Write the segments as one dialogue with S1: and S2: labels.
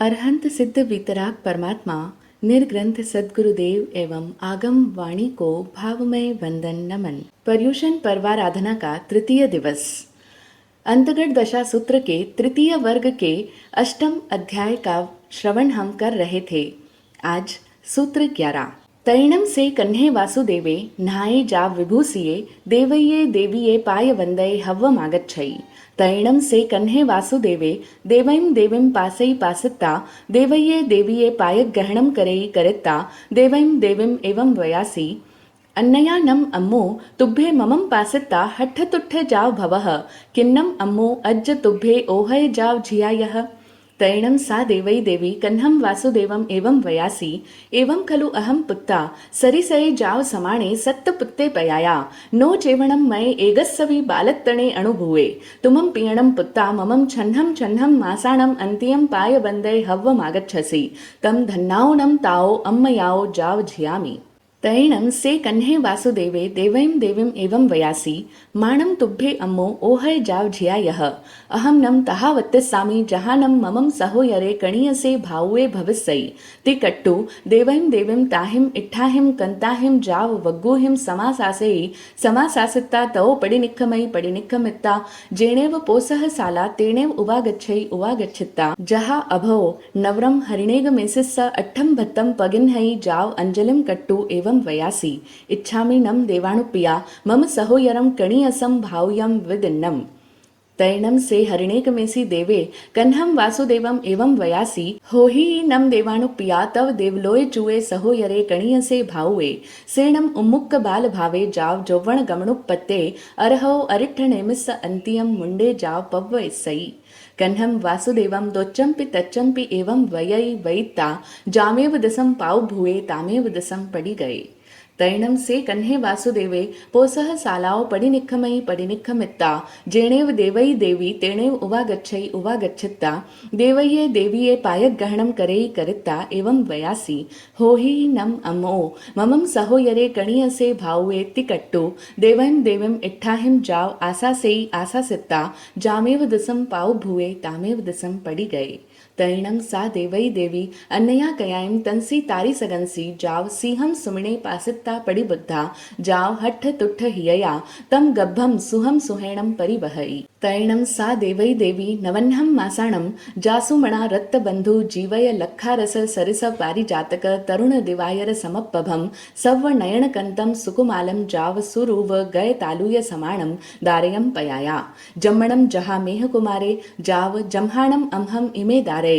S1: अरहंत सिद्ध वितराग परमात्मा निर्ग्रंथ सद्गुरुदेव एवं आगम वाणी को भावमय वंदन नमन। पर्युषण पर्वाराधना का तृतीय दिवस। अंतगढ़ दशा सूत्र के तृतीय वर्ग के अष्टम अध्याय का श्रवण हम कर रहे थे। आज सूत्र 11। तैणम से कन्हे वासुदेवे नहाये जाव विभूसिये देवये देवीये पाय वंदये हव्वमागच्छई। तैणम से कन्हे वासुदेवे देवैं देवीं पासई पासिता देवये देवीये पायक गहणम करई करिता देवैं देवीं एवं वयासी। अन्नया नम अम्मो तुभ्ये ममं पासिता हट्ठ तुट्ठ जाव भवः किन्नम अम्मो अज्ज तुभ्ये ओहय जाव झियायः। तैणं सा देवै देवी कन्हं वासुदेवम् एवं वयासी एवं खलु अहं पुत्ता सरिसये जाव समाणे सत्तपुत्ते पयाया नो चेवणं मये एगस्सवि बालत्तणे अणुभुवे तुमं पियणं पुत्ता ममं छन्नं छन्नं मासाणं अन्तियं पाय वन्दये हव्वमागच्छसि तं धन्नाओणं ताओ अम्मयाओ जाव झियामि। तैणं से कन्हे वासुदेवे देवैं देवीं एवं वयासी माणं तुभ्ये अम्मो ओहय जाव झियायः अहं नम तहावत्तिस्सामि जहानं ममं सहोयरे कणीयसे भावुए भविस्सई ति कट्टु देवैं देवीं ताहिं इट्ठाहिं कंताहिं जाव वग्गुहिं समासासेयि समासासिता तौ पडिनिक्खमयि पडिनिक्खमित्ता जेणेव पोसः साला तेणेव उवागच्छै उवागच्छित्ता जहा अभो नवरं हरिणेगमेसिस्स अट्ठं भत्तं पगिन्है जाव अंजलिं कट्टु एवं वयासी इच्छामि नम देवाणुपिया मम सहोयरम कणीयसम भाव्यम विदिन्नम। तैणम से हरिणेकमेसी देवे कन्हम वासुदेवम एवं वयासी होहि नम देवाणुपिया तव देवलोय चुए सहोयरे कणीयसे भावुए सेणम उम्मुक्क बाल भावे जाव जौवण गमणुपत्ते अरहो अरिठ्ठनेमिस्स अंतियम मुंडे जाव पव्व इस्सई। कन्हम वासुदेवम दोच्चंपि तच्चंपि एवं वयई वैत्ता जामेव दसम पाव भुए तामेव दसम पड़ी गए। तैणम से कन्हे वासुदेवे पोसः सालाओ पडिनिक्खमयि पडिनिक्खमित्ता जेणेव देवई देवी तेणेव उवागच्छै उवागच्छित्ता देवये देवीये पायक गहणं करई करित्ता एवं वयासी होहि नम अम्मो ममं सहोयरे कणीयसे भावुए तिकट्टु देवैं देवीं इट्ठाहिं जाव आसासेई आसासित्ता जामेव दसम पाव भुए तामेव दसम पड़ी गए। तैणं सा देवई देवी अन्नया कयायं तंसी तारी सगंसी जाव सिंहं सुमिणे पासित्ता पड़ी बुद्धा जाव हट्ठ तुट्ठ हियया तम गब्भं सुहं सुहेणं परिवहई। तैणं सा देवई देवी नवन्हं मासाणं जासुमणा रत्तबंधु जीवय लक्खारस सरिस पारिजातक तरुण दिवायर समप्पभं सव्व नयनकंतं सुकुमालं जाव सुरुव गय तालुय समाणं दारयं पयाया जम्मणं जहा मेहकुमारे जाव जम्हाणं अम्हं इमे दारये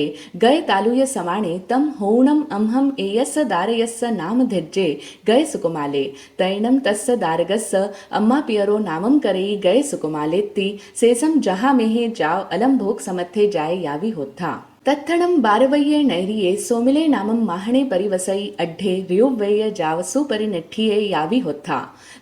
S1: गय तालुय समाणे तम होणम अम्हम एयस्स दारयस्स नाम धिज्जे गय सुकुमाले। तैणम तस्य दारगस्स अम्मा पियरो नामम करई गय सुकुमालेत्ति सेसम जहा मेहे जाव अलम भोग समत्थे जाय यावी होथा। तत्थणं बारवय्ये नैरिये सोमिले नामं माहणे परिवसई अड्ढे रियुव्वेय जाव सुपरिनिठ्ठिये यावी होथा।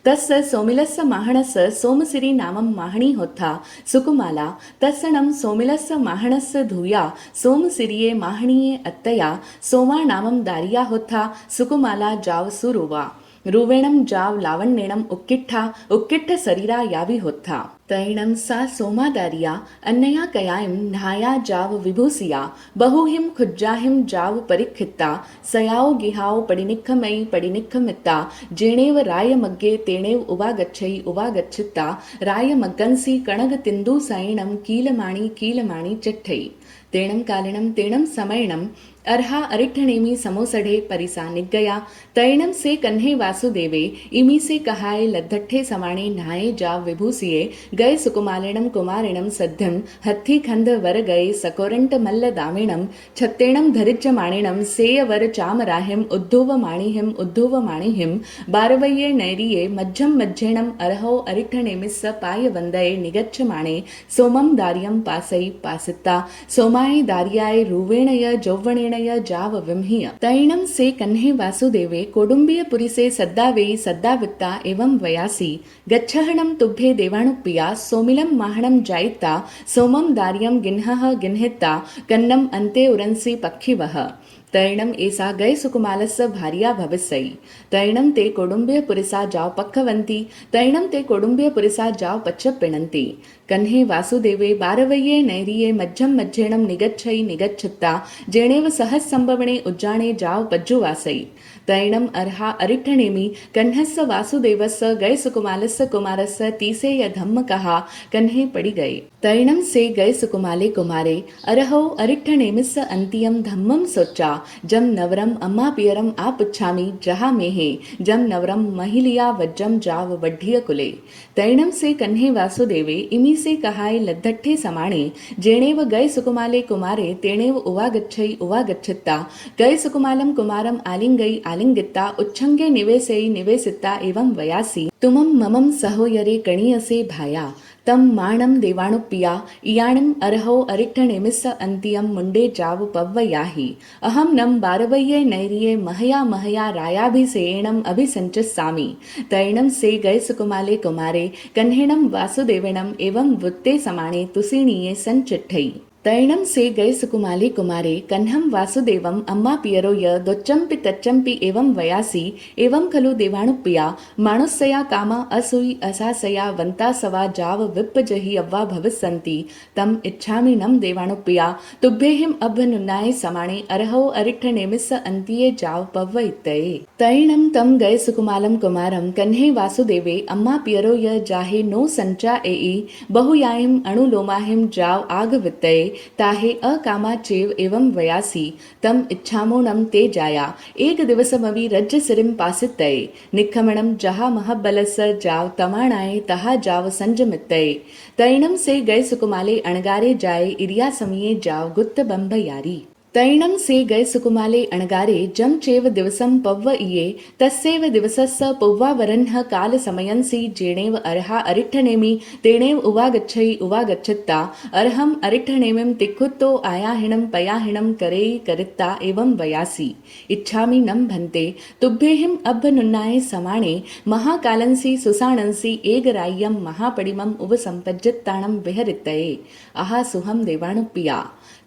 S1: तस्य सोमिलस्य माहणस्य सोमसिरी नामं माहणी होथा सुकुमाला तत्सणं सोमिलस्य माहणस्य धूया सोमसिरिये माहणीये अत्तया सोमा नामं दारिया होथा सुकुमाला जाव सुरुवा रुवेणं जाव लावण्येणं उक्किट्ठा उक्किट्ठ सरीरा यावी होथा। तैणं सा सोमादारिया अन्नया कयायं नहाया जाव विभूसिया बहुहिं खुज्जाहिं जाव परिखित्ता सयाओ गिहाओ पडिनिक्खमयि पडिनिक्खमित्ता जेणेव रायमग्गे तेणेव उवागच्छै उवागच्छित्ता रायमग्गंसि कणग तिन्दु सैणं कीलमाणि कीलमाणि चिट्ठै। तेणं कालिणं तेणं समयणं अर्हा अरिठ्ठनेमि समोसढ़े परिसा निगया। तैणं से कन्हे वासुदेवे इमी से कहाय लद्दठ्ठे समाणे नहाये जाव विभूसिये गए सुकुमालिणं कुमारिणं सद्धिं हत्थी खंद वर गए सकोरंट मल्ल दामिणं छत्तेणं धरिज्यमाणिणं सेयवर चामराहिं उद्धुव माणिहिं बारवय्ये नैरिये मज्जं मज्जेणं अरहो अरिठ्ठनेमिस्स पाय वन्दये निगच्छमाणे सोमं दार्यं पासई पासित्ता सोमाय दार्याय रुवेणय जौवणेण जाव विम्हिय। तैणं से कन्हे वासुदेवे कोडुम्बियपुरी से सद्दावेयि सद्दावित्ता एवं वयासी गच्छहणं तुभ्ये देवाणुपिया सोमिलं माहणं जायित्ता सोमं दार्यं गिन्हः गिन्हित्ता कन्नम अन्ते उरंसि पक्षिवः। तैणम एसा गय सुकुमालस्य भार्या भविष्यई तैणम ते कौडुंब्य पुरिसा जाव पक्खवंती तैणम ते कौडुंब्य पुरिसा जाव पच्च पिणंती कन्हे वासुदेवे बारवय्ये नैरिये मज्जम मज्जेणम निगच्छई निगच्छत्ता जेणेव सहज संभवणे उज्जाणे जाव पज्जुवासई तैणम अर्हा अरिठणेमि कन्हस्य वासुदेवस्य गय सुकुमालस्य कुमारस्य तीसे य धम्म कहा कन्हे पड़ी गए तैणम से गय सुकुमाले कुमारे अरहो अरिठणेमिस्य अंतियम धम्मम सोचा जम नवरम अम्मा पियरम आ पुच्छामी जहा मेहे जम नवरम महिलिया वज्जम जाव वड्ढिय कुले तैणम से कन्हे वासुदेवे इमी से कहाय लद्धठ्ठे समाणे जेणेव गय सुकुमाले कुमारे तेणेव उवागच्छई उवागच्छत्ता गय सुकुमालम कुमारम आलिंगई आलिंगित्ता उच्छंगे निवेशई निवेसिता एवं वयासी तुमम ममम सहोयरे कणीयसे भाया तम माणम देवाणुपिया इयाणम अरहो अरिठणेमिस्य अंतियम मुंडे जाव पव्वयाहि अहम नम बारवय्ये नैरिये महया महया रायाभिसेयणम अभिसंचस्सामि तैणम से गय सुकुमाले कुमारे कन्हेणम वासुदेवेणम एवं वृत्ते समाणे तुसिणीये संचिट्ठई तैणम से गय सुकुमाले कुमारे कन्हम वासुदेवम अम्मा पियरो य दोच्चम्पि तच्चम्पि एवं वयासी एवं खलु देवाणुप्रिया माणुस्सया कामा असुई असासया वंता सवा जाव विप्पजहि अव्वा भविस्सन्ति तम इच्छामि नम देवाणुप्रिया तुभ्येहिम अभ्यनुन्नाय समाणे अरहो अरिठ्ठनेमिस्य अन्तिये जाव पव्वयित्तये तैणम तम गय सुकुमालम कुमारम कन्हे वासुदेवे अम्मा पियरो य जाहे नो संचा एई बहुयायिम अणुलोमाहिम जाव आगवित्तये ताहे अकामाचेव एवं वयासी तम इच्छामोणम ते जाया एक दिवसमवि रज्ज सिरिम पासित्तये निखमणम जहा महबलस जाव तमाणाए तहा जाव संजमित्तये तैणम से गय सुकुमाले अणगारे जाए इरिया समिये जाव गुत्त बंभ यारी तैणम से गय सुकुमाले अणगारे जम चेव दिवसम पव्व इये तस्सेव दिवसस्य पौव्वावरन्ह काल समयंसि जेणेव अर्हा अरिठ्ठनेमि तेणेव उवागच्छई उवागच्छत्ता अर्हम अरिठ्ठनेमिं तिक्खुत्तो आयाहिणं पयाहिणं करेयि करित्ता एवं वयासी इच्छामि नम भन्ते तुभ्येहिम अभ्यनुन्नाय समाणे महाकालंसि सुसाणंसि एगराय्यं महापडिमं उपसंपज्जत्ताणं विहरित्तये आहा सुहम देवाणुप्रिया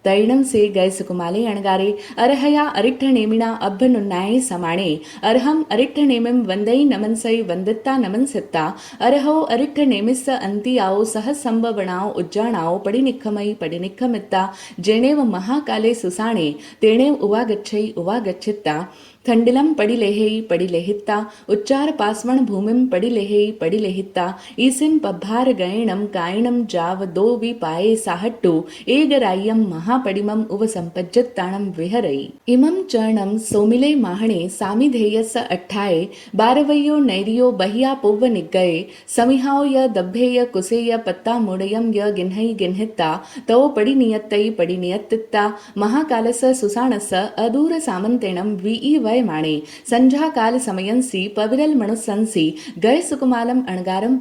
S1: तैणम से गय सुकुमाले अणगारे अरहया अरिठ्ठनेमिना अभ्यनुन्नाये समाणे अर्हम अरिठ्ठनेमिं वंदई नमनसई वंदित्ता नमनसित्ता अरहो अरिठ्ठनेमिस्य अंतियाओ सहज संभवणाओ उज्जाणाओ पडिनिखमित्ता जेणेव महाकाले सुसाणे तेणेव उवागच्छई उवागच्छित्ता थंडिलम पडिलेहित्ता उच्चार पासवण भूमिम पडिलेहित्ता ईसिन पब्भार गयणम कायणम जाव दो वि पाये साहट्टु एगराय्यम महापडिमम उव संपज्जत्ताणम विहरई इमं चरणम सोमिले माहणे सामिधेयस्य अट्ठाये बारवय्यो नैरियो बहिया पुव्व निग्गये समिहाओ य दभ्येय कुसेय पत्ता मुडयम य गिन्हई गिन्हित्ता तव पडिनियत्तित्ता महाकालस सुसाणस अदूर सामंतेणम विई माणे संझा काल समयंसी पविरल मणुसंसी गय सुकुमालम अणगारम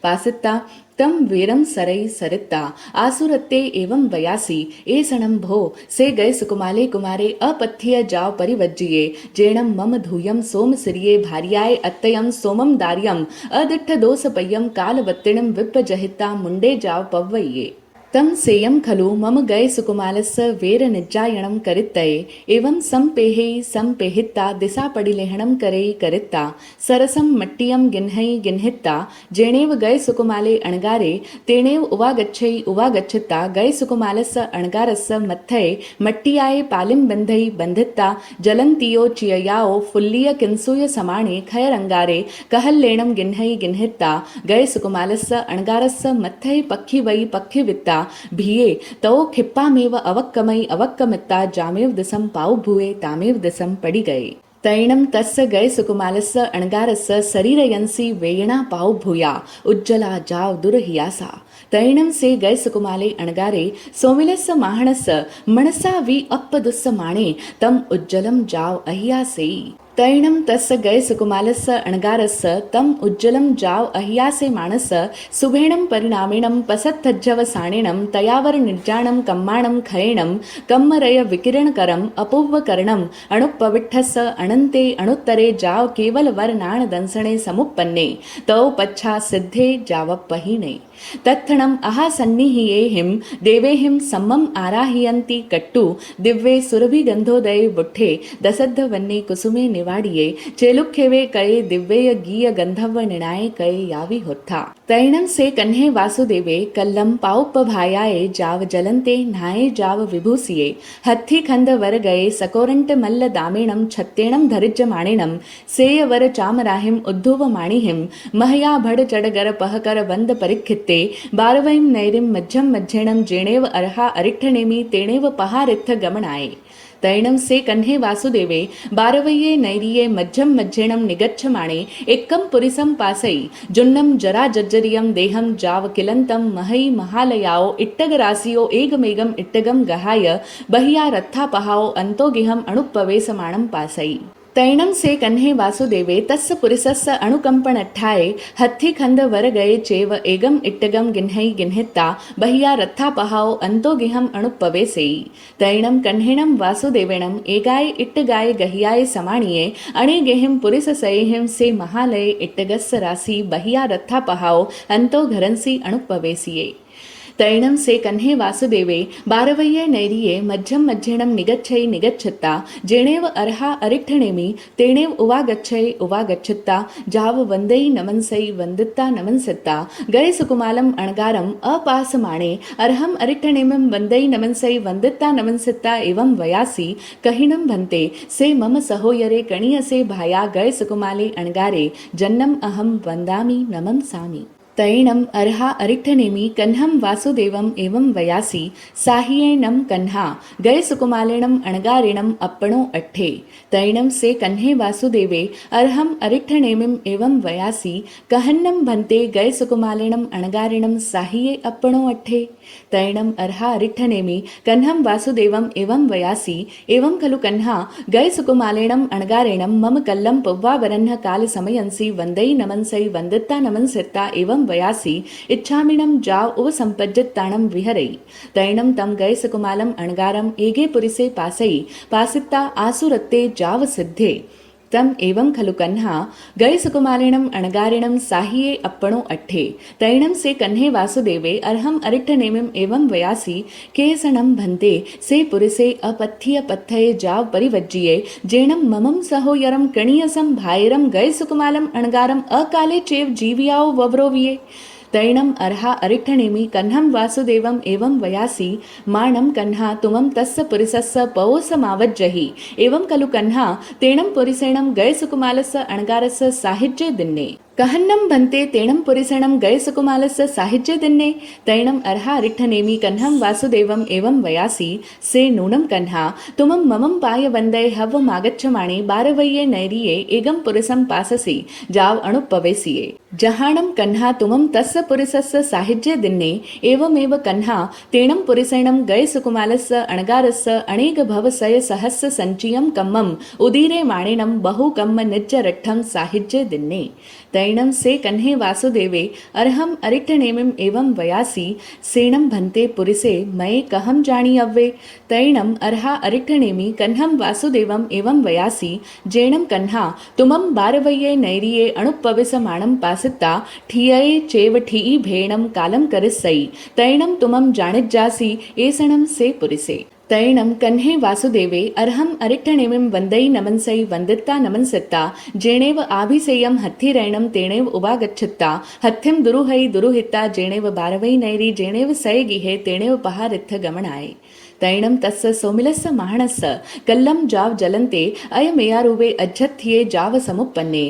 S1: पासित्ता तम वीरम सरई सरित्ता आसुरत्ते एवं वयासी एसणम भो से गय सुकुमाले कुमारे अपथ्य जाव परिवज्जिये जेणम मम धूयम सोम सिरिये भार्याय अत्ययम सोमम दार्यम अदिट्ठ दोषपय्यम कालवत्तिणम विप्पजहित्ता मुंडे जाव पव्वय्ये तम सेयम खलु मम गय सुकुमालस्य वेर निज्जायणं करित्तये एवं संपेहित्ता दिशा पडिलेहणं करेयि करित्ता सरसं मट्टियं गिन्हई गिन्हित्ता जेणेव गय सुकुमाले अणगारे तेणेव उवागच्छई उवागच्छत्ता गय सुकुमालस्य अणगारस्य मत्थये मट्टियाये पालिं बंधई बंधित्ता जलंतियो चिययाओ फुल्लिय किंसूय समाणे खयरंगारे कहल्लेणं गिन्हई गिन्हित्ता गय सुकुमालस्य अणगारस्य मत्थये पक्षि वै पक्षिवित्ता भिये तौ खिप्पामेव अवक्कमित्ता जामेव दिशं पाउ भुवे तामेव दिशं पड़ी गए तैणम तस्य गय सुकुमालस्य अणगारस्य शरीरयंसि वेयणा पाउ भूया उज्जला जाव दुरहियासा तैणम से गय सुकुमाले अणगारे सोमिलस्य माहणस्य मनसा वि अपदुस्य माणे तम उज्जलम जाव अहियासेई तैणं तस्य गय सुकुमालस्य अणगारस्य तम उज्ज्वलं जाव अह्यासे माणस सुभेणं परिणामिणं पसत्थज्जव साणिणं तयावर निर्जाणं कम्माणं खयेणं कम्मरय विकिरणकरं अपूर्वकर्णं अणुपविठ्ठस्य अनन्ते अणुत्तरे जाव केवल वरनाण दंसणे समुत्पन्ने तौ पच्छा सिद्धे जावपहिणे तत्क्षणम् अहासन्निहियेहिं देवेहिं सम्मम् आराहयन्ति कट्टु दिव्ये सुरभिगन्धोदये बुट्ठे दशद्धवन्ने कुसुमे निवाडिये चेलुखेवे कये दिव्येय गीय गंधर्व निणाये कये यावी होत्था तैणं से कन्हे वासुदेवे कल्लम पाउपभायाये जाव जलन्ते न्हाये जाव विभूसिये हत्थी खंद वर गये सकोरंट मल्ल दामेणं छत्तेणं धरिज्यमाणिणं सेयवर चामराहिं उद्धुव माणिहिं महया भड चडगर पहकर वंद परिखित्ते बारवैं नैरिं मज्जं मज्जेणं जेणेव अर्हा अरिठ्ठनेमि तेणेव पहारित्थ गमनाये तैणं से कन्हे वासुदेवे बारवय्ये नैरिये मज्जं मज्जेणं निगच्छमाणे एकं पुरिसं पासै जुन्नं जरा जज्जरियं देहं जाव किलन्तं महै महालयाओ इट्टगरासियो एगमेगं इट्टगं गहाय बह्या रत्थापहाओ अन्तोगिहं अणुपवेशमाणं पासै तैणं से कन्हे वासुदेवे तस्य पुरिसस्य अणुकंपनट्ठाये हत्थी खंद वर गये चेव एगम इट्टगम गिन्है गिन्हित्ता बह्या रत्थापहाओ अन्तोगिहं अणुपवेसेयि तैणं कन्हेणं वासुदेवेणं एगाय इट्टगाय गह्याय समाणिये अणेगेहिं पुरिससयेहिं से महालये इट्टगस्य रासि बह्या रत्थापहाओ अन्तो घरंसि अणुपवेसिये तैणं से कन्हे वासुदेवे बारवय्ये नैरिये मज्जं मज्जेणं निगच्छै निगच्छत्ता जेणेव अर्हा अरिठ्ठनेमि तेणेव उवागच्छै उवागच्छत्ता जाव वंदै नमनसै वंदित्ता नमनसत्ता गये सुकुमालम् अणगारम् अपासमाणे अर्हम् अरिठ्ठनेमिं वंदै नमनसै वंदित्ता नमनसत्ता एवं वयासि कहिणं भन्ते से मम सहोयरे कणीयसे भाया गये सुकुमाले अणगारे जन्नम् अहं वन्दामि नमंसामि तैणं अर्हा अरिठ्ठनेमि कन्हं वासुदेवम् एवं वयासि साहियेणं कन्हा गये सुकुमालेणं अणगारिणम् अप्पणो अट्ठे तैणं से कन्हे वासुदेवे अर्हम् अरिठ्ठनेमिम् एवं वयासि कहन्नं भन्ते गये सुकुमालेणं अणगारिणं साहिये अप्पणो अट्ठे तैणं अर्हा अरिठ्ठनेमि कन्हं वासुदेवम् एवं वयासि एवं खलु कन्हा गये सुकुमालेणं अणगारेणं मम कल्लं पुव्वावरह्न कालसमयंसि वन्दै नमनसै वन्दित्ता नमनसित्ता एवं वयासि इच्छामिणं जाव उव संपज्जित्ताणं विहरै तैणं तं गये सुकुमालम् अणगारम् एगे पुरिसे पासै पासित्ता आसुरत्ते जाव सिद्धे तम एवं खलु कन्हा गये सुकुमालेणं अणगारिणं साहिये अप्पणो अट्ठे तैणं से कन्हे वासुदेवे अर्हम् अरिठ्ठनेमिम् एवं वयासि केसणं भन्ते से पुरिसे अपथ्य पथ्ये जाव परिवज्जिये जेणं ममं सहोयरं कणीयसं भायरं गये सुकुमालम् अणगारम् अकाले चेव जीवियाओ वव्रोविये तैणं अर्हा अरिठ्ठनेमि कन्हं वासुदेवम् एवं वयासि माणं कन्हा तुमं तस्य पुरिसस्य पवोसमावज्जहि एवं खलु कन्हा तेणं पुरिसेणं गये सुकुमालस्य अणगारस्य साहिज्ये दिन्ने कहन्नं भन्ते तेणं पुरिसेणं गये सुकुमालस्य साहिज्ये दिन्ने तैणं अर्हा अरिठ्ठनेमि कन्हं वासुदेवम् एवं वयासि से नूनं कन्हा तुमं ममं पाय वन्दे हव्वमागच्छमाणे बारवय्ये नैरिये एगं पुरिसं पाससि जाव अणुपवेसिये जहाणं कन्हा तुमं तस्य पुरिसस्य साहिज्ये दिन्ने एवमेव कन्हा तेणं पुरिसेणं गये सुकुमालस्य अणगारस्य अणेक भवसय सहस्य सञ्चियं कम्मम् उदीरे माणिनं बहु कम्म निज्जरट्ठं साहिज्ये दिन्ने तैणं से कन्हे वासुदेवे अर्हम् अरिठ्ठनेमिम् एवं वयासि सेणं भन्ते पुरिसे मये कहं जानी अव्वे तैणं अर्हा अरिठ्ठनेमि कन्हं वासुदेवम् एवं वयासि जेणं कन्हा तुमं बारवय्ये नैरिये अणुपविसमाणं पासित्ता ठियये चेव ठिई भेणं कालं करिस्सै तैणं तुमं जाणिज्जासि एसणं से पुरिसे तैणं कन्हे वासुदेवे अर्हम् अरिठ्ठनेमिं वन्दै नमनसै वन्दित्ता नमनसित्ता जेणेव आभिसेयं हत्थिरैणं तेणेव उवागच्छत्ता हत्थिं दुरुहै दुरुहित्ता जेणेव बारवै नैरि जेणेव सयगिहे तेणेव पहारित्थ गमनाय तैणं तस्य सौमिलस्य माहणस्य कल्लं जाव जलन्ते अयमेयारुवे अज्जत्थिये जाव समुत्पन्ने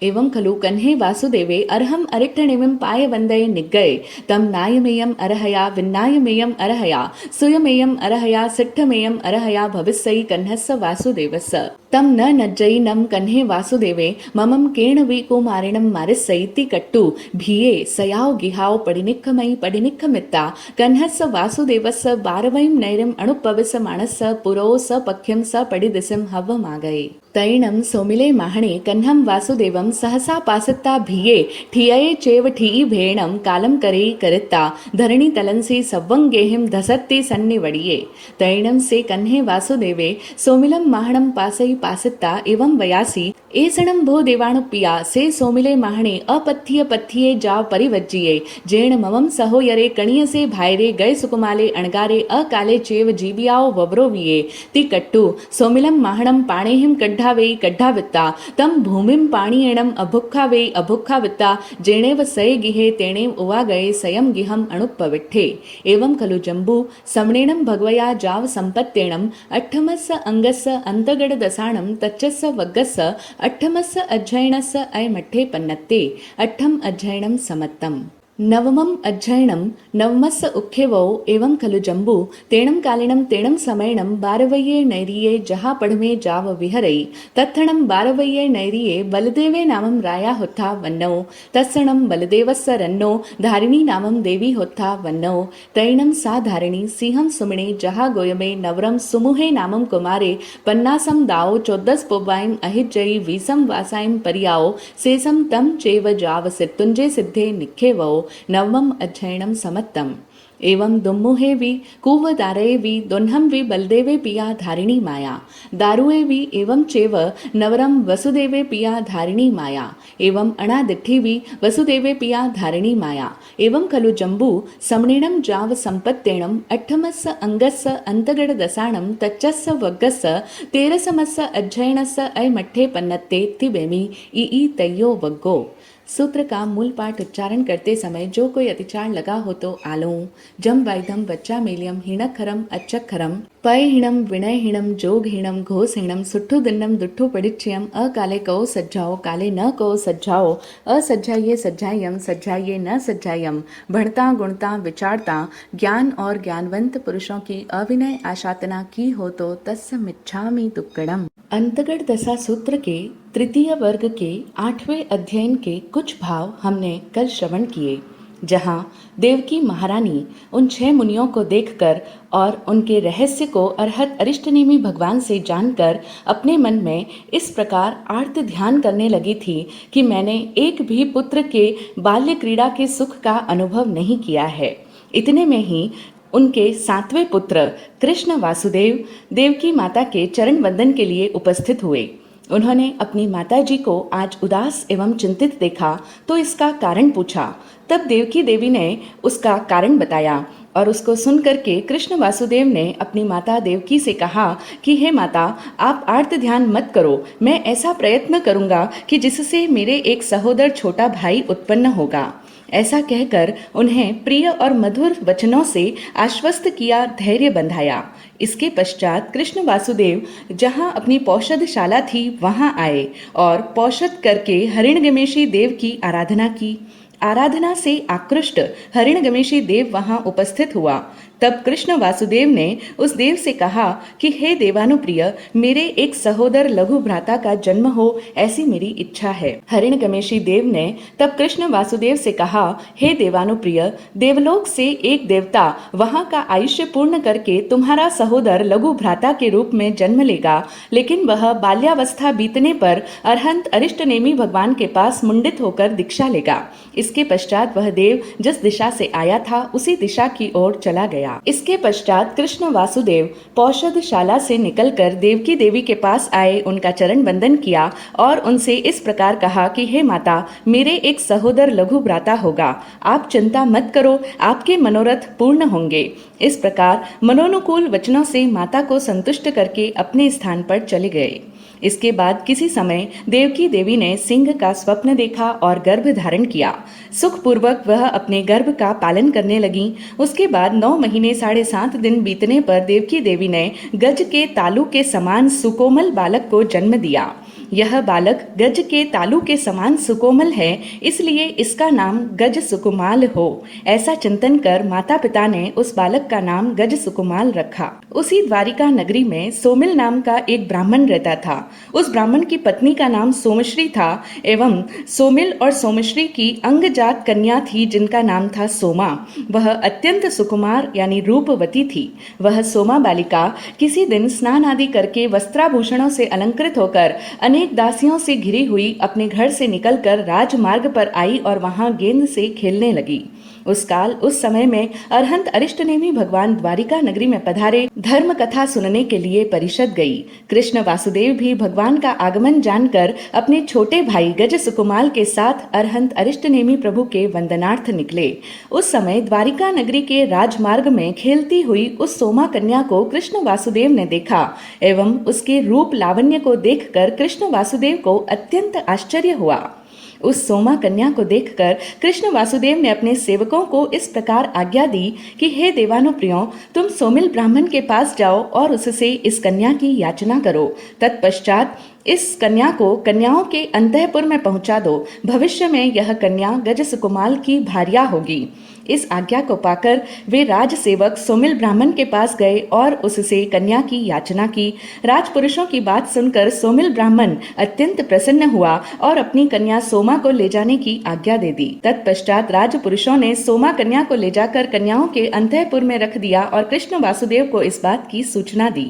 S1: एवं खलु कन्हे वासुदेवे अर्हम् अरिठ्ठनेमिं पाय वन्दये निग्गये तं नायमेयम् अरहया विन्नायमेयम् अरहया सुयमेयम् अरहया सिट्ठमेयम् अरहया भविस्सै कन्हस्य वासुदेवस्य तं न नज्जयिनं कन्हे वासुदेवे ममं केणवि कुमारिणं मारिस्सैति कट्टु भिये सयाव गिहाव पडिनिक्खमयि पडिनिक्खमित्ता कन्हस्य वासुदेवस्य बारवैं नैरिम् अणुपविसमाणस्य पुरो स पख्यं स पडिदिसिं हव्वमागये तैणं सोमिले माहणे कन्हं वासुदेवं सहसा पासत्ता भिये ठियये चेव ठिई भेणं कालं करे करत्ता धरणी तलंसे सव्वंगेहिं धसत्ते सन्निवडिये तैणं से कन्हे वासुदेवे सोमिलं माहणं पासई पासत्ता एवं वयासी एसणं भो देवाणुपिया से सोमिले माहणे अपथ्य पथ्ये जाव परिवज्जिये जेण ममं सहोयरे कणियसे भायरे गए सुकुमाले अणगारे अकाले चेव जीवियाओ वब्रोविये ती कट्टु सोमिलं माहणं पाणेहिं कड्ढावेई कड्ढावित्ता तम भूमिं पाणीयणं अभुक्खावेई अभुक्खावित्ता जेणेव सये गिहे तेणेव उवा गए सयं गिहं अणुपविट्ठे एवं खलु जम्बू समणेणं भगवया जाव संपत्तेणं अट्ठमस्य अंगस्य अंतगड दसाणं तच्चस्य वग्गस्य अट्ठमस्य अध्ययनस्य अयमठ्ठे पन्नत्ते अट्ठम अध्ययनं समत्तम् नवमम् अध्ययनं नवमस्य उख्यवौ एवं खलु जम्बू तेणं कालिनं तेणं समयणं बारवय्ये नैरिये जहा पढ़मे जाव विहरई तत्थणं बारवय्ये नैरिये बलदेवे नामं राया होत्था वन्नौ तत्सणं बलदेवस्य रन्नो धारिणी नामं देवी होत्था वन्नौ तैणं सा धारिणी सिंहं सुमिणे जहा गोयमे नवरं सुमुहे नामं कुमारे पन्नासं दाओ चौदस पोबाइम अहिज्जयी वीसं वासाइम परियाओ सेसं तम चेव जाव सित्तुंजे सिद्धे निखेवौ नवमं अध्ययनं समत्तम् एवं दुम्मुहे वि कुवदारये वि दोन्हं वि बलदेवे पिया धारिणी माया दारुए वि एवं चेव नवरं वसुदेवे पिया धारिणी माया एवं अणादिट्ठी वि वसुदेवे पिया धारिणी माया एवं खलु जम्बू समणेणं जाव संपत्तेणं अट्ठमस्य अंगस्य अंतगड दसाणं तच्चस्य वग्गस्य तेरसमस्य अध्ययनस्य अयमठ्ठे पन्नत्ते तिबेमी ई तय्यो वग्गो। सूत्र का मूल पाठ उच्चारण करते समय जो कोई अतिचार लगा हो तो आलों जम वाइदम बच्चा मेलियम हिणखरम अच्छखरम पय हिणम विनय हिणम जोग हिणम घोष हिणम सुट्ठु दिन्नम दुट्ठु पडिच्यम अकाले कहो सज्जाओ काले न कहो सज्जाओ असज्जाइए सज्जायम सज्जाइए न सज्जायम भणता गुणता विचारता ज्ञान और ज्ञानवंत पुरुषों की अविनय आशातना की हो तो तस्य मिच्छामि दुक्कड़म। अंतगढ़ दशा सूत्र के तृतीय वर्ग के 8वें अध्ययन के कुछ भाव हमने कल श्रवण किए, जहाँ देवकी महारानी उन 6 मुनियों को देखकर और उनके रहस्य को अरहत अरिष्टनेमी भगवान से जानकर अपने मन में इस प्रकार आर्त ध्यान करने लगी थी कि मैंने एक भी पुत्र के बाल्य क्रीड़ा के सुख का अनुभव नहीं किया है। इतने में ही उनके 7वें पुत्र कृष्ण वासुदेव देवकी माता के चरण वंदन के लिए उपस्थित हुए। उन्होंने अपनी माताजी को आज उदास एवं चिंतित देखा तो इसका कारण पूछा। तब देवकी देवी ने उसका कारण बताया और उसको सुन करके कृष्ण वासुदेव ने अपनी माता देवकी से कहा कि हे माता, आप आर्त ध्यान मत करो, मैं ऐसा प्रयत्न करूंगा कि जिससे मेरे एक सहोदर छोटा भाई उत्पन्न होगा। ऐसा कहकर उन्हें प्रिय और मधुर वचनों से आश्वस्त किया, धैर्य बंधाया। इसके पश्चात कृष्ण वासुदेव जहाँ अपनी पौषधशाला थी वहाँ आए और पौषध करके हरिणगमेशी देव की आराधना की। आराधना से आकृष्ट हरिणगमेशी देव वहाँ उपस्थित हुआ। तब कृष्ण वासुदेव ने उस देव से कहा कि हे देवानुप्रिय, मेरे एक सहोदर लघु भ्राता का जन्म हो ऐसी मेरी इच्छा है। हरिणगमेशी देव ने तब कृष्ण वासुदेव से कहा, हे देवानुप्रिय, देवलोक से एक देवता वहाँ का आयुष्य पूर्ण करके तुम्हारा सहोदर लघु भ्राता के रूप में जन्म लेगा, लेकिन वह बाल्यावस्था बीतने पर अरहंत अरिष्टनेमी भगवान के पास मुंडित होकर दीक्षा लेगा। इसके पश्चात वह देव जिस दिशा से आया था उसी दिशा की ओर चला गया। इसके पश्चात कृष्ण वासुदेव पौषधशाला से निकलकर देवकी देवी के पास आए, उनका चरण वंदन किया और उनसे इस प्रकार कहा कि हे माता, मेरे एक सहोदर लघु भ्राता होगा, आप चिंता मत करो, आपके मनोरथ पूर्ण होंगे। इस प्रकार मनोनुकूल वचनों से माता को संतुष्ट करके अपने स्थान पर चले गए। इसके बाद किसी समय देवकी देवी ने सिंह का स्वप्न देखा और गर्भ धारण किया। सुखपूर्वक वह अपने गर्भ का पालन करने लगी। उसके बाद 9 महीने 7.5 दिन बीतने पर देवकी देवी ने गज के तालू के समान सुकोमल बालक को जन्म दिया। यह बालक गज के तालू के समान सुकोमल है, इसलिए इसका नाम गज सुकुमाल हो। ऐसा चिंतन कर माता पिता ने उस बालक का नाम गज सुकुमाल रखा। उसी द्वारिका नगरी में सोमिल नाम का एक ब्राह्मण रहता था। उस ब्राह्मण की पत्नी का नाम सोमश्री था एवं सोमिल और सोमश्री की अंगजात कन्या थी जिनका नाम था सोमा। वह अत्यंत सुकुमार यानी रूपवती थी। वह सोमा बालिका किसी दिन स्नान आदि करके वस्त्राभूषणों से अलंकृत होकर अनेक दासियों से घिरी हुई अपने घर से निकलकर राजमार्ग पर आई और वहां गेंद से खेलने लगी। उस समय में अरहंत अरिष्टनेमी भगवान द्वारिका नगरी में पधारे धर्म कथा सुनने के लिए परिषद गई। कृष्ण वासुदेव भी भगवान का आगमन जानकर अपने छोटे भाई गज सुकुमाल के साथ अरहंत अरिष्टनेमी प्रभु के वंदनार्थ निकले। उस समय द्वारिका नगरी के राजमार्ग में खेलती हुई उस सोमा कन्या को कृष्ण वासुदेव ने देखा एवं उसके रूप लावण्य को देखकर कृष्ण वासुदेव को अत्यंत आश्चर्य हुआ। उस सोमा कन्या को देखकर कृष्ण वासुदेव ने अपने सेवकों को इस प्रकार आज्ञा दी कि हे देवानुप्रियों, तुम सोमिल ब्राह्मण के पास जाओ और उससे इस कन्या की याचना करो। तत्पश्चात इस कन्या को कन्याओं के अंतःपुर में पहुंचा दो। भविष्य में यह कन्या गज सुकुमाल की भार्या होगी। इस आज्ञा को पाकर वे राजसेवक सोमिल ब्राह्मण के पास गए और उससे कन्या की याचना की। राजपुरुषों की बात सुनकर सोमिल ब्राह्मण अत्यंत प्रसन्न हुआ और अपनी कन्या सोमा को ले जाने की आज्ञा दे दी। तत्पश्चात राजपुरुषों ने सोमा कन्या को ले जाकर कन्याओं के अंतःपुर में रख दिया और कृष्ण वासुदेव को इस बात की सूचना दी।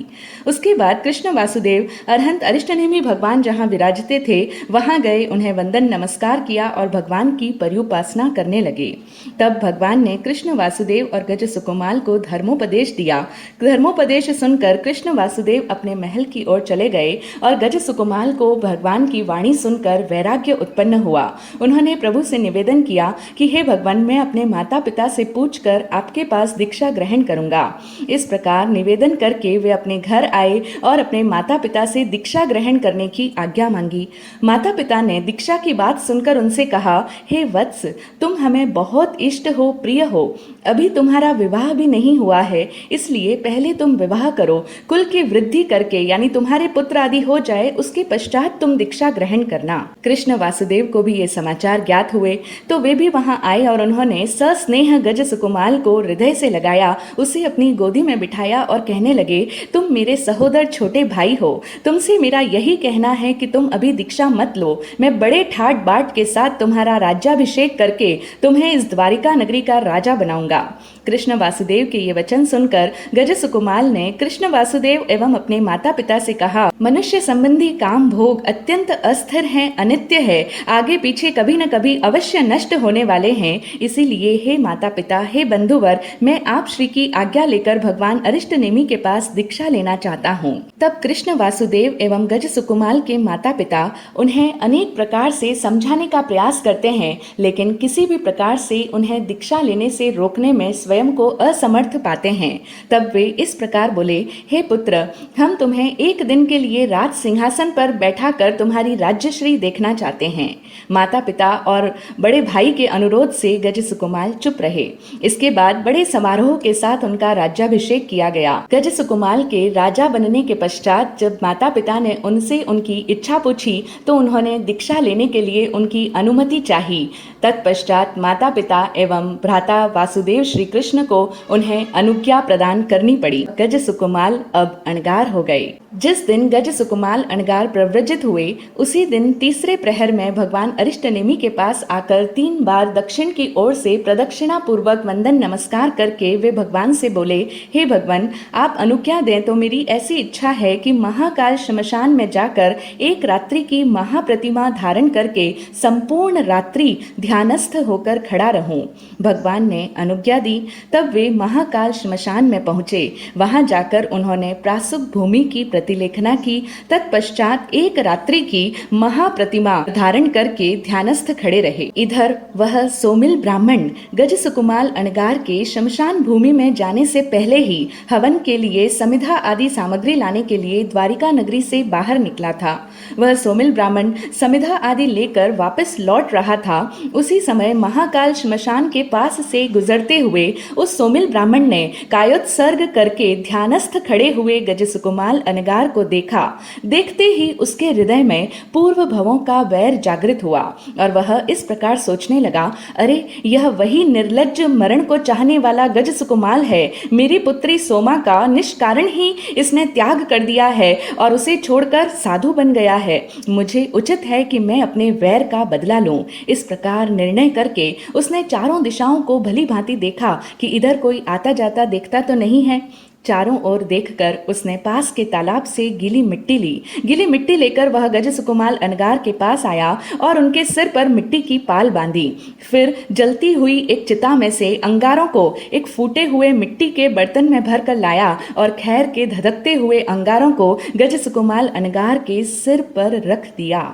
S1: उसके बाद कृष्ण वासुदेव अरहंत अरिष्टनेमी भगवान जहाँ विराजते थे वहां गए, उन्हें वंदन नमस्कार किया और भगवान की पर्युपासना करने लगे। तब भगवान ने कृष्ण वासुदेव और गज सुकुमाल को धर्मोपदेश दिया। धर्मोपदेश सुनकर कृष्ण वासुदेव अपने महल की ओर चले गए और गज सुकुमाल को भगवान की वाणी सुनकर वैराग्य उत्पन्न हुआ। उन्होंने प्रभु से निवेदन किया कि हे भगवान, मैं अपने माता पिता से पूछकर आपके पास दीक्षा ग्रहण करूंगा। इस प्रकार निवेदन करके वे अपने घर आए और अपने माता पिता से दीक्षा ग्रहण करने की आज्ञा मांगी। माता पिता ने दीक्षा की बात सुनकर उनसे कहा, हे वत्स, तुम हमें बहुत इष्ट हो, प्रिय हो। अभी तुम्हारा विवाह भी नहीं हुआ है, इसलिए पहले तुम विवाह करो। कुल की वृद्धि करके यानी तुम्हारे पुत्र आदि हो जाए, उसके पश्चात तुम दीक्षा ग्रहण करना। कृष्ण वासुदेव को भी ये समाचार ज्ञात हुए तो वे भी वहां आए और उन्होंने सस्नेह गज सुकुमाल को हृदय से लगाया, उसे अपनी गोदी में बिठाया और कहने लगे, तुम मेरे सहोदर छोटे भाई हो, तुमसे मेरा यही कहना है कि तुम अभी दीक्षा मत लो। मैं बड़े ठाट बाट के साथ तुम्हारा राज्याभिषेक करके तुम्हें इस द्वारिका नगरी का राजा बनाऊंगा। कृष्ण वासुदेव के ये वचन सुनकर गज सुकुमाल ने कृष्ण वासुदेव एवं अपने माता पिता से कहा, मनुष्य संबंधी काम भोग अत्यंत अस्थिर हैं, अनित्य है, आगे पीछे कभी न कभी अवश्य नष्ट होने वाले हैं। इसीलिए हे माता पिता, हे बंधुवर, मैं आप श्री की आज्ञा लेकर भगवान अरिष्टनेमी के पास दीक्षा लेना चाहता हूँ। तब कृष्ण वासुदेव एवं गज सुकुमाल के माता पिता उन्हें अनेक प्रकार से समझाने का प्रयास करते हैं, लेकिन किसी भी प्रकार से उन्हें दीक्षा लेने से रोकने में स्वयं को असमर्थ पाते हैं। तब वे इस प्रकार बोले, हे पुत्र, हम तुम्हें एक दिन के लिए राज सिंहासन पर बैठाकर तुम्हारी राज्यश्री देखना चाहते हैं। माता पिता और बड़े भाई के अनुरोध से गज सुकुमाल चुप रहे। इसके बाद बड़े समारोह के साथ उनका राज्याभिषेक किया गया। गज सुकुमाल के राजा बनने के पश्चात जब माता पिता ने उनसे उनकी इच्छा पूछी तो उन्होंने दीक्षा लेने के लिए उनकी अनुमति चाही। तत्पश्चात माता पिता एवं भ्राता वासुदेव श्री कृष्ण को उन्हें अनुज्ञा प्रदान करनी पड़ी। गज सुकुमाल अब अणगार हो गए। जिस दिन गज सुकुमाल अणगार प्रव्रजित हुए उसी दिन तीसरे प्रहर में भगवान अरिष्टनेमी के पास आकर 3 बार दक्षिण की ओर से प्रदक्षिणा पूर्वक वंदन नमस्कार करके वे भगवान से बोले, हे भगवान, आप अनुज्ञा दें तो मेरी ऐसी इच्छा है कि महाकाल श्मशान में जाकर एक रात्रि की महाप्रतिमा धारण करके संपूर्ण रात्रि ध्यानस्थ होकर खड़ा रहूं। भगवान ने अनुज्ञा दी। तब वे महाकाल श्मशान में पहुंचे। वहां जाकर उन्होंने प्रासुक भूमि की प्रतिलेखना की। तत्पश्चात एक रात्रि की महाप्रतिमा धारण करके ध्यानस्थ खड़े रहे। इधर वह सोमिल ब्राह्मण गज सुकुमाल अणगार के श्मशान भूमि में जाने से पहले ही हवन के लिए समिधा आदि सामग्री लाने के लिए द्वारिका नगरी से बाहर निकला था। वह सोमिल ब्राह्मण समिधा आदि लेकर वापस लौट रहा था। उसी समय महाकाल श्मशान के पास से गुजरते हुए उस सोमिल ब्राह्मण ने कायोत्सर्ग करके ध्यानस्थ खड़े हुए गजसुकुमाल अनगार को देखा। देखते ही उसके हृदय में पूर्व भवों का वैर जागृत हुआ और वह इस प्रकार सोचने लगा, अरे यह वही निर्लज्ज मरण को चाहने वाला गजसुकुमाल है। मेरी पुत्री सोमा का निष्कारण ही इसने त्याग कर दिया है और उसे छोड़कर साधु बन गया है। मुझे उचित है कि मैं अपने वैर का बदला लूं। इस प्रकार निर्णय करके उसने चारों दिशाओं को भली भांति देखा कि इधर कोई आता जाता देखता तो नहीं है। चारों ओर देखकर उसने पास के तालाब से गीली मिट्टी ली। गीली मिट्टी लेकर वह गजसुकुमाल अनगार के पास आया और उनके सिर पर मिट्टी की पाल बांधी। फिर जलती हुई एक चिता में से अंगारों को एक फूटे हुए मिट्टी के बर्तन में भर कर लाया और खैर के धधकते हुए अंगारों को गजसुकुमाल अनगार के सिर पर रख दिया।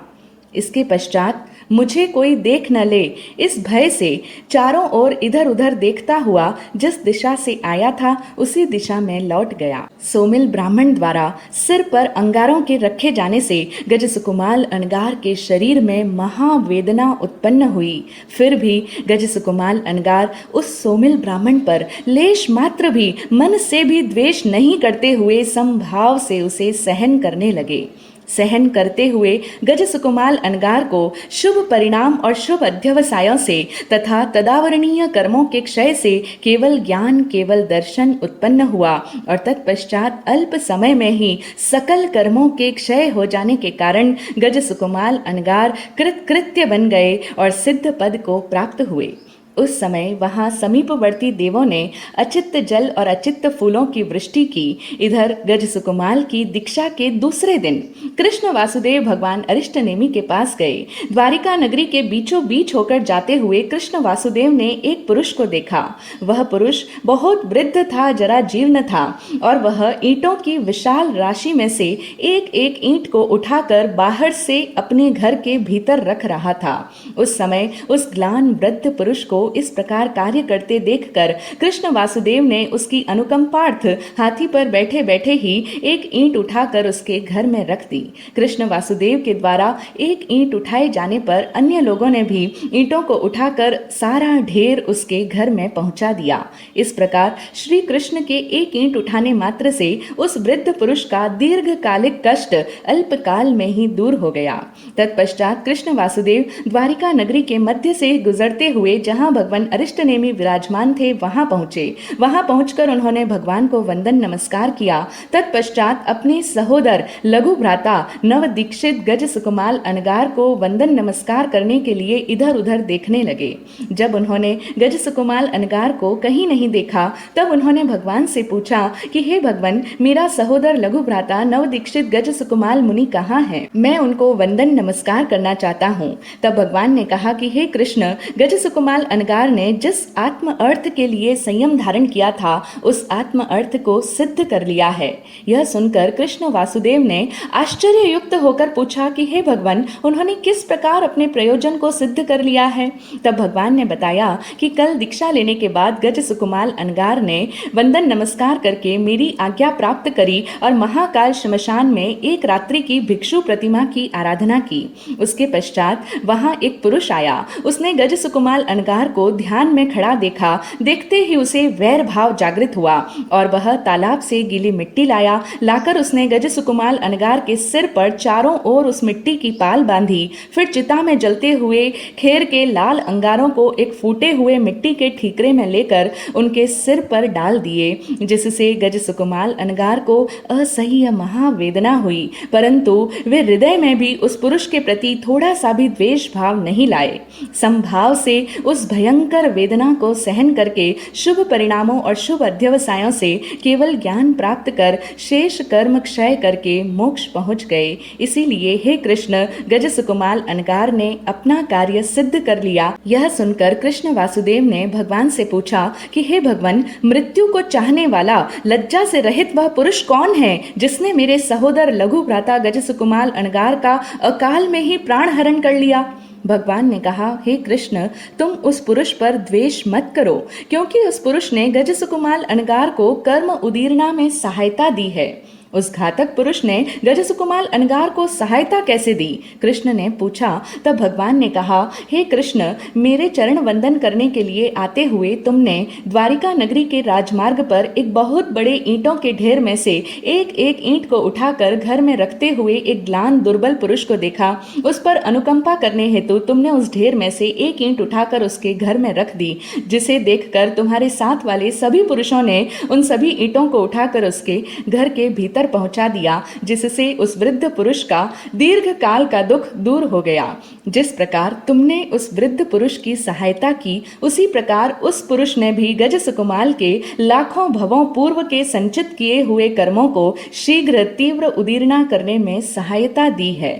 S1: इसके पश्चात मुझे कोई देख न ले, इस भय से चारों ओर इधर उधर देखता हुआ जिस दिशा से आया था उसी दिशा में लौट गया। सोमिल ब्राह्मण द्वारा सिर पर अंगारों के रखे जाने से गजसुकुमाल अनगार के शरीर में महावेदना उत्पन्न हुई। फिर भी गजसुकुमाल अनगार उस सोमिल ब्राह्मण पर लेश मात्र भी मन से भी द्वेष नहीं करते हुए समभाव से उसे सहन करने लगे। सहन करते हुए गजसुकुमाल अनगार को शुभ परिणाम और शुभ अध्यवसायों से तथा तदावरणीय कर्मों के क्षय से केवल ज्ञान केवल दर्शन उत्पन्न हुआ और तत्पश्चात अल्प समय में ही सकल कर्मों के क्षय हो जाने के कारण गजसुकुमाल अनगार कृतकृत्य बन गए और सिद्ध पद को प्राप्त हुए। उस समय वहां समीपवर्ती देवों ने अचित्त जल और अचित्त फूलों की वृष्टि की। इधर गजसुकुमाल की दीक्षा के दूसरे दिन कृष्ण वासुदेव भगवान अरिष्टनेमि के पास गए। द्वारिका नगरी के बीचों बीच होकर जाते हुए कृष्ण वासुदेव ने एक पुरुष को देखा। वह पुरुष बहुत वृद्ध था, जरा जीर्ण था और वह ईंटों की विशाल राशि में से एक एक ईंट को उठाकर बाहर से अपने घर के भीतर रख रहा था। उस समय उस ग्लान वृद्ध पुरुष को इस प्रकार कार्य करते देखकर कृष्ण वासुदेव ने उसकी अनुकंपार्थ हाथी पर बैठे बैठे ही एक ईंट उठाकर उसके घर में रख दी। कृष्ण वासुदेव के द्वारा एक ईंट उठाए जाने पर अन्य लोगों ने भी ईंटों को उठाकर सारा ढेर उसके घर में पहुंचा दिया। इस प्रकार श्री कृष्ण के एक ईंट उठाने मात्र से उस वृद्ध पुरुष का दीर्घकालिक कष्ट अल्पकाल में ही दूर हो गया। तत्पश्चात कृष्ण वासुदेव द्वारिका नगरी के मध्य से गुजरते हुए जहां भगवान अरिष्टनेमि विराजमान थे वहां पहुंचे। वहां पहुंचकर उन्होंने भगवान को वंदन नमस्कार किया। तत्पश्चात अपने सहोदर लघु भ्राता नव दीक्षित गजसुकुमाल अनगार को वंदन नमस्कार करने के लिए इधर उधर देखने लगे। जब उन्होंने गजसुकुमाल अनगार को कहीं नहीं देखा तब उन्होंने भगवान से पूछा कि हे भगवान, मेरा सहोदर लघु भ्राता नव दीक्षित गजसुकुमाल मुनि कहाँ है? मैं उनको वंदन नमस्कार करना चाहता हूँ। तब भगवान ने कहा कि हे कृष्ण, गजसुकुमाल अनगार ने जिस आत्म अर्थ के लिए संयम धारण किया था उस आत्म अर्थ को सिद्ध कर लिया है। यह सुनकर कृष्ण वासुदेव ने आश्चर्य युक्त होकर पूछा कि हे भगवान, उन्होंने किस प्रकार अपने प्रयोजन को सिद्ध कर लिया है? तब भगवान ने बताया कि कल दीक्षा लेने के बाद गजसुकुमाल अनगार ने वंदन नमस्कार करके मेरी आज्ञा प्राप्त करी और महाकाल श्मशान में एक रात्रि की भिक्षु प्रतिमा की आराधना की। उसके पश्चात वहां एक पुरुष आया। उसने गजसुकुमाल अनगार को ध्यान में खड़ा देखा। देखते ही उसे वैर भाव जागृत हुआ और वह तालाब से गीली मिट्टी लाया। लाकर उसने गजसुकुमाल अनगार के सिर पर चारों ओर उस मिट्टी की पाल बांधी। फिर चिता में जलते हुए खेर के लाल अंगारों को एक फूटे हुए मिट्टी के ठीकरे में लेकर उनके सिर पर डाल दिए, जिससे गजसुकुमाल अनगार को असह्य महावेदना हुई, परंतु वे हृदय में भी उस पुरुष के प्रति थोड़ा सा भी द्वेष भाव नहीं लाए। समभाव से उस भयंकर वेदना को सहन करके शुभ परिणामों और शुभ अध्यवसायों से केवल ज्ञान प्राप्त कर शेष कर्म क्षय करके मोक्ष पहुंच गए। इसीलिए हे कृष्ण, गजसुकुमाल अनगार ने अपना कार्य सिद्ध कर लिया। यह सुनकर कृष्ण वासुदेव ने भगवान से पूछा कि हे भगवान, मृत्यु को चाहने वाला लज्जा से रहित वह पुरुष कौन है जिसने मेरे सहोदर लघु भ्राता गजसुकुमाल अनगार का अकाल में ही प्राण हरण कर लिया? भगवान ने कहा, हे कृष्ण, तुम उस पुरुष पर द्वेष मत करो, क्योंकि उस पुरुष ने गजसुकुमाल अनगार को कर्म उदीरना में सहायता दी है। उस घातक पुरुष ने गजसुकुमाल अनगार को सहायता कैसे दी? कृष्ण ने पूछा। तब भगवान ने कहा, हे कृष्ण, मेरे चरण वंदन करने के लिए आते हुए तुमने द्वारिका नगरी के राजमार्ग पर एक बहुत बड़े ईंटों के ढेर में से एक एक ईंट को उठाकर घर में रखते हुए एक ग्लान दुर्बल पुरुष को देखा। उस पर अनुकंपा करने हेतु तुमने उस ढेर में से एक ईंट उठाकर उसके घर में रख दी, जिसे देखकर तुम्हारे साथ वाले सभी पुरुषों ने उन सभी ईंटों को उठाकर उसके घर के भीतर पहुंचा दिया, जिससे उस वृद्ध पुरुष का दीर्घ काल का दुख दूर हो गया। जिस प्रकार तुमने उस वृद्ध पुरुष की सहायता की, उसी प्रकार उस पुरुष ने भी गजसुकुमाल के लाखों भवों पूर्व के संचित किए हुए कर्मों को शीघ्र तीव्र उदीर्णा करने में सहायता दी है।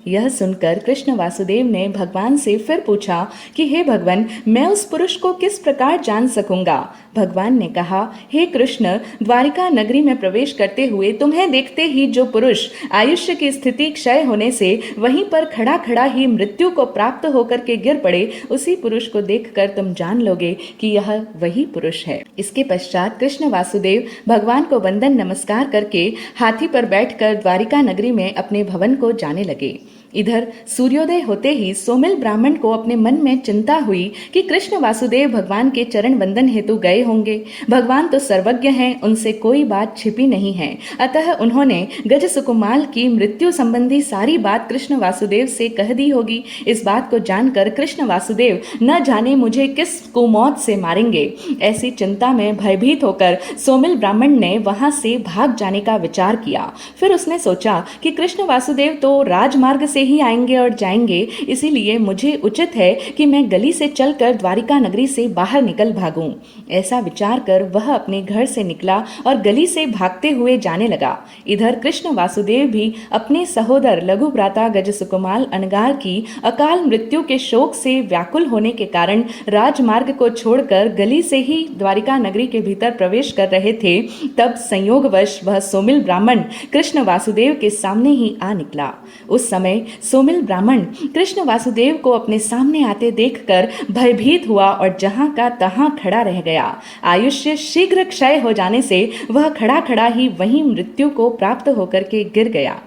S1: यह सुनकर कृष्ण वासुदेव ने भगवान से फिर पूछा कि हे भगवान, मैं उस पुरुष को किस प्रकार जान सकूंगा? भगवान ने कहा, हे कृष्ण, द्वारिका नगरी में प्रवेश करते हुए तुम्हें देखते ही जो पुरुष आयुष्य की स्थिति क्षय होने से वहीं पर खड़ा खड़ा ही मृत्यु को प्राप्त होकर के गिर पड़े, उसी पुरुष को देखकर तुम जान लोगे कि यह वही पुरुष है। इसके पश्चात कृष्ण वासुदेव भगवान को वंदन नमस्कार करके हाथी पर बैठकर द्वारिका नगरी में अपने भवन को जाने लगे। इधर सूर्योदय होते ही सोमिल ब्राह्मण को अपने मन में चिंता हुई कि कृष्ण वासुदेव भगवान के चरण वंदन हेतु गए होंगे। भगवान तो सर्वज्ञ हैं, उनसे कोई बात छिपी नहीं है। अतः उन्होंने गजसुकुमाल की मृत्यु संबंधी सारी बात कृष्ण वासुदेव से कह दी होगी। इस बात को जानकर कृष्ण वासुदेव न जाने मुझे किस कुमौत से मारेंगे, ऐसी चिंता में भयभीत होकर सोमिल ब्राह्मण ने वहां से भाग जाने का विचार किया। फिर उसने सोचा कि कृष्ण वासुदेव तो राजमार्ग से ही आएंगे और जाएंगे, इसीलिए मुझे उचित है कि मैं गली से चलकर द्वारिका नगरी से बाहर निकल भागूं। ऐसा विचार कर वह अपने घर से निकला और गली से भागते हुए जाने लगा। इधर कृष्ण वासुदेव भी अपने सहोदर लघु भ्राता गजसुकुमाल अनगार की अकाल मृत्यु के शोक से व्याकुल होने के कारण राजमार्ग को छोड़कर गली से ही द्वारिका नगरी के भीतर प्रवेश कर रहे थे। तब संयोगवश वह सोमिल ब्राह्मण कृष्ण वासुदेव के सामने ही आ निकला। उस समय सोमिल ब्राह्मण कृष्ण वासुदेव को अपने सामने आते देखकर भयभीत हुआ और जहां का तहां खड़ा रह गया। आयुष्य शीघ्र क्षय हो जाने से वह खड़ा खड़ा ही वहीं मृत्यु को प्राप्त होकर के गिर गया।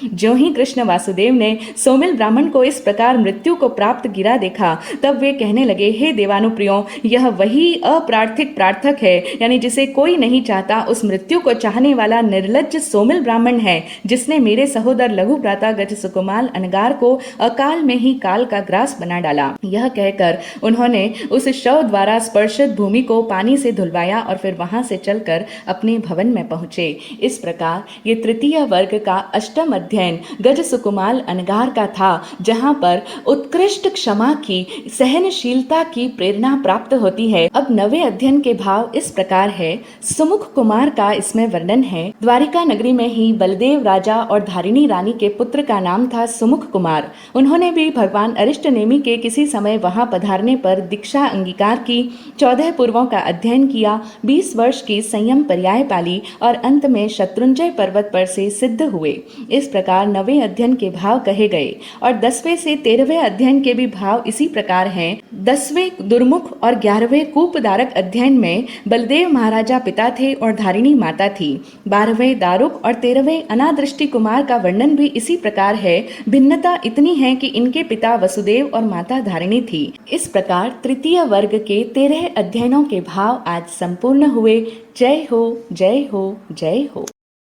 S1: ज्यों ही कृष्ण वासुदेव ने सोमिल ब्राह्मण को इस प्रकार मृत्यु को प्राप्त गिरा देखा, तब वे कहने लगे, हे देवानुप्रियों, यह वही अप्रार्थिक प्रार्थक है, यानी जिसे कोई नहीं चाहता, उस मृत्यु को चाहने वाला निर्लज्ज सोमिल ब्राह्मण है, जिसने मेरे सहोदर लघु भ्राता गजसुकुमाल अनगार को अकाल में ही काल का ग्रास बना डाला। यह कहकर उन्होंने उस शव द्वारा स्पर्शित भूमि को पानी से धुलवाया और फिर वहां से चलकर अपने भवन में पहुंचे। इस प्रकार ये तृतीय वर्ग का अष्टम अध्ययन गजसुकुमाल अनगार का था, जहां पर उत्कृष्ट क्षमा की, सहनशीलता की प्रेरणा प्राप्त होती है। अब नवे अध्ययन के भाव इस प्रकार है। सुमुख कुमार का इसमें वर्णन है। द्वारिका नगरी में ही बलदेव राजा और धारिणी रानी के पुत्र का नाम था सुमुख कुमार। उन्होंने भी भगवान अरिष्टनेमि के किसी समय वहां पधारने पर दीक्षा अंगीकार की, 14 पूर्वों का अध्ययन किया, 20 वर्ष की संयम पर्याय पाली और अंत में शत्रुंजय पर्वत पर से सिद्ध हुए। इस प्रकार नवे अध्ययन के भाव कहे गए और 10वें से 13वें अध्ययन के भी भाव इसी प्रकार हैं। 10वें दुर्मुख और 11वें कूपदारक अध्ययन में बलदेव महाराजा पिता थे और धारिणी माता थी। 12वें दारुक और 13वें अनादृष्टि कुमार का वर्णन भी इसी प्रकार है। भिन्नता इतनी है कि इनके पिता वसुदेव और माता धारिणी थी। इस प्रकार तृतीय वर्ग के 13 अध्ययनों के भाव आज संपूर्ण हुए। जय हो, जय हो, जय हो।